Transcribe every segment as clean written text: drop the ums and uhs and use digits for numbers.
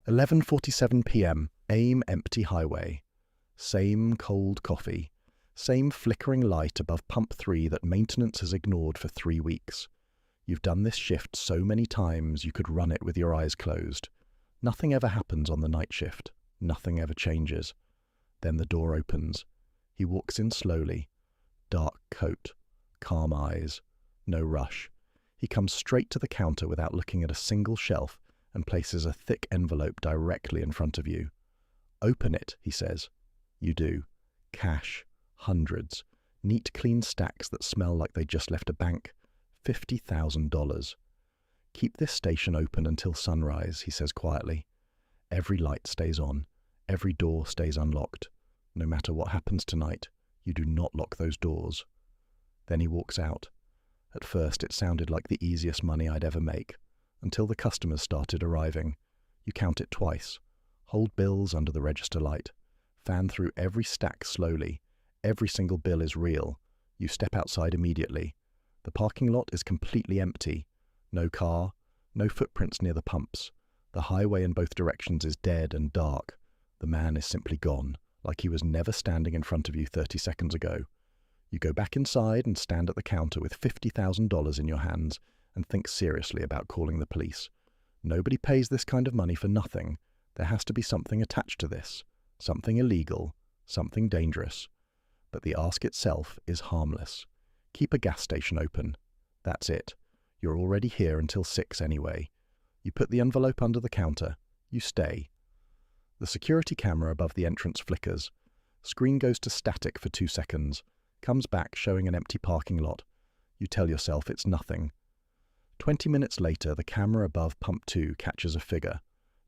11:47 p.m. Aim empty highway. Same cold coffee. Same flickering light above pump 3 that maintenance has ignored for 3 weeks. You've done this shift so many times you could run it with your eyes closed. Nothing ever happens on the night shift. Nothing ever changes. Then the door opens. He walks in slowly. Dark coat. Calm eyes. No rush. He comes straight to the counter without looking at a single shelf and places a thick envelope directly in front of you. "Open it," he says. You do. Cash. Hundreds. Neat, clean stacks that smell like they just left a bank. $50,000. "Keep this station open until sunrise," he says quietly. "Every light stays on. Every door stays unlocked. No matter what happens tonight, you do not lock those doors." Then he walks out. At first it sounded like the easiest money I'd ever make, until the customers started arriving. You count it twice. Hold bills under the register light. Fan through every stack slowly. Every single bill is real. You step outside immediately. The parking lot is completely empty. No car, no footprints near the pumps. The highway in both directions is dead and dark. The man is simply gone, like he was never standing in front of you 30 seconds ago. You go back inside and stand at the counter with $50,000 in your hands and think seriously about calling the police. Nobody pays this kind of money for nothing. There has to be something attached to this. Something illegal. Something dangerous. But the ask itself is harmless. Keep a gas station open. That's it. You're already here until 6 anyway. You put the envelope under the counter. You stay. The security camera above the entrance flickers. Screen goes to static for 2 seconds. Comes back showing an empty parking lot. You tell yourself it's nothing. 20 minutes later, the camera above pump 2 catches a figure.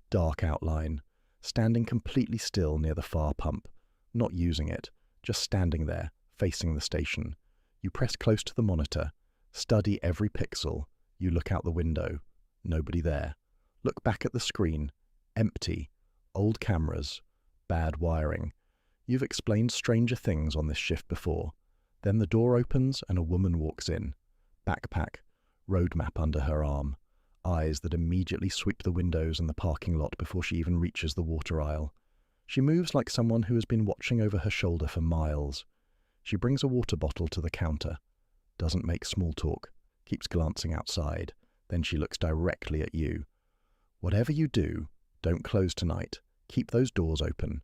Dark outline. Standing completely still near the far pump. Not using it. Just standing there, facing the station. You press close to the monitor. Study every pixel. You look out the window. Nobody there. Look back at the screen. Empty. Old cameras. Bad wiring. You've explained stranger things on this shift before. Then the door opens and a woman walks in. Backpack. Road map under her arm. Eyes that immediately sweep the windows and the parking lot before she even reaches the water aisle. She moves like someone who has been watching over her shoulder for miles. She brings a water bottle to the counter. Doesn't make small talk. Keeps glancing outside. Then she looks directly at you. "Whatever you do, don't close tonight. Keep those doors open."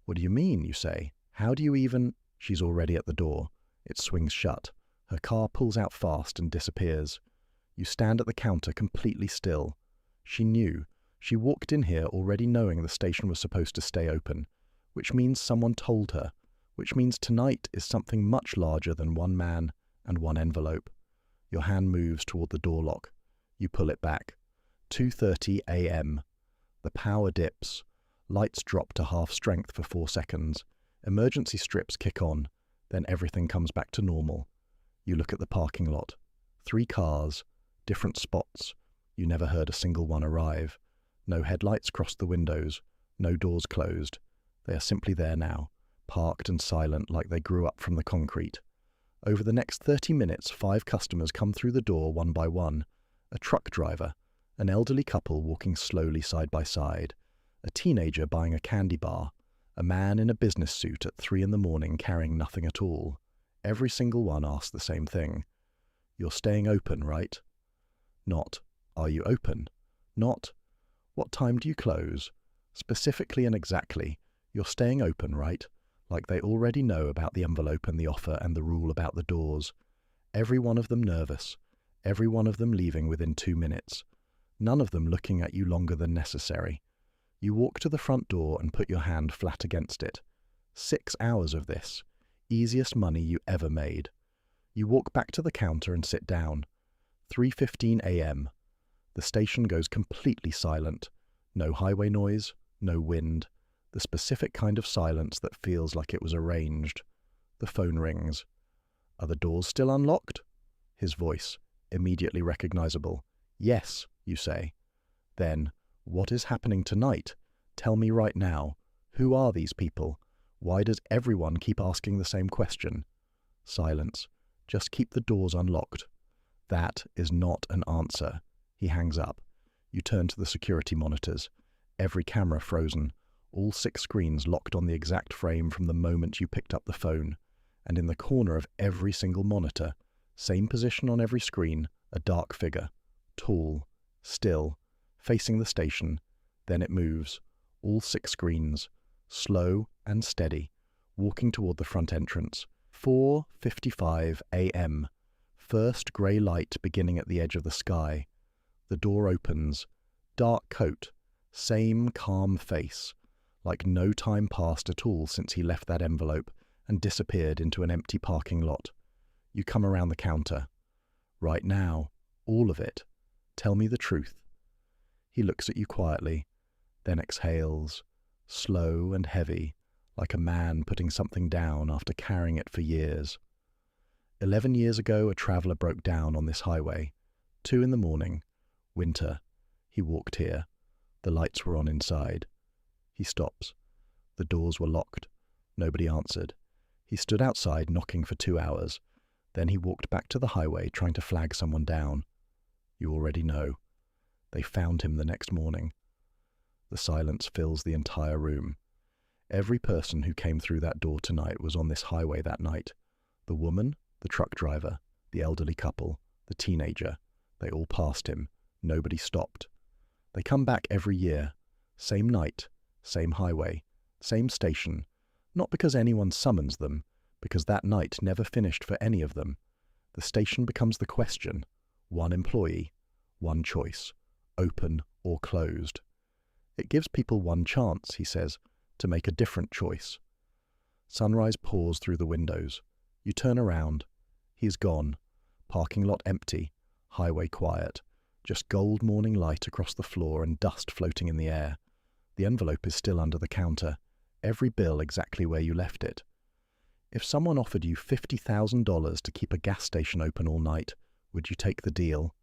"What do you mean?" you say. "How do you even—" She's already at the door. It swings shut. Her car pulls out fast and disappears. You stand at the counter completely still. She knew. She walked in here already knowing the station was supposed to stay open, which means someone told her, which means tonight is something much larger than one man and one envelope. Your hand moves toward the door lock. You pull it back. 2:30 a.m. The power dips. Lights drop to half strength for 4 seconds. Emergency strips kick on. Then everything comes back to normal. You look at the parking lot. 3 cars. Different spots. You never heard a single one arrive. No headlights crossed the windows. No doors closed. They are simply there now, parked and silent like they grew up from the concrete. Over the next 30 minutes, 5 customers come through the door one by one. A truck driver, an elderly couple walking slowly side by side, a teenager buying a candy bar, a man in a business suit at 3 in the morning carrying nothing at all. Every single one asks the same thing. "You're staying open, right?" Not, "Are you open?" Not, "What time do you close?" Specifically and exactly, "You're staying open, right?" Like they already know about the envelope and the offer and the rule about the doors. Every one of them nervous. Every one of them leaving within 2 minutes. None of them looking at you longer than necessary. You walk to the front door and put your hand flat against it. 6 hours of this. Easiest money you ever made. You walk back to the counter and sit down. 3:15 a.m. The station goes completely silent. No highway noise, no wind. The specific kind of silence that feels like it was arranged. The phone rings. "Are the doors still unlocked?" His voice, immediately recognizable. "Yes," you say. Then, "What is happening tonight? Tell me right now. Who are these people? Why does everyone keep asking the same question?" Silence. "Just keep the doors unlocked." That is not an answer. He hangs up. You turn to the security monitors. Every camera frozen, all 6 screens locked on the exact frame from the moment you picked up the phone, and in the corner of every single monitor, same position on every screen, a dark figure, tall, still, facing the station. Then it moves, all 6 screens, slow and steady, walking toward the front entrance. 4:55 a.m. First grey light beginning at the edge of the sky. The door opens. Dark coat, same calm face, like no time passed at all since he left that envelope and disappeared into an empty parking lot. You come around the counter. Right now, all of it. Tell me the truth. He looks at you quietly, then exhales, slow and heavy, like a man putting something down after carrying it for years. 11 years ago, a traveller broke down on this highway. 2 in the morning, winter. He walked here. The lights were on inside. He stops. The doors were locked. Nobody answered. He stood outside knocking for 2 hours. Then he walked back to the highway trying to flag someone down. You already know. They found him the next morning. The silence fills the entire room. Every person who came through that door tonight was on this highway that night. The woman, the truck driver, the elderly couple, the teenager. They all passed him. Nobody stopped. They come back every year. Same night, same highway, same station. Not because anyone summons them, because that night never finished for any of them. The station becomes the question. One employee, one choice, open or closed. It gives people one chance, he says, to make a different choice. Sunrise pours through the windows. You turn around. He's gone. Parking lot empty. Highway quiet. Just gold morning light across the floor and dust floating in the air. The envelope is still under the counter. Every bill exactly where you left it. If someone offered you $50,000 to keep a gas station open all night, would you take the deal?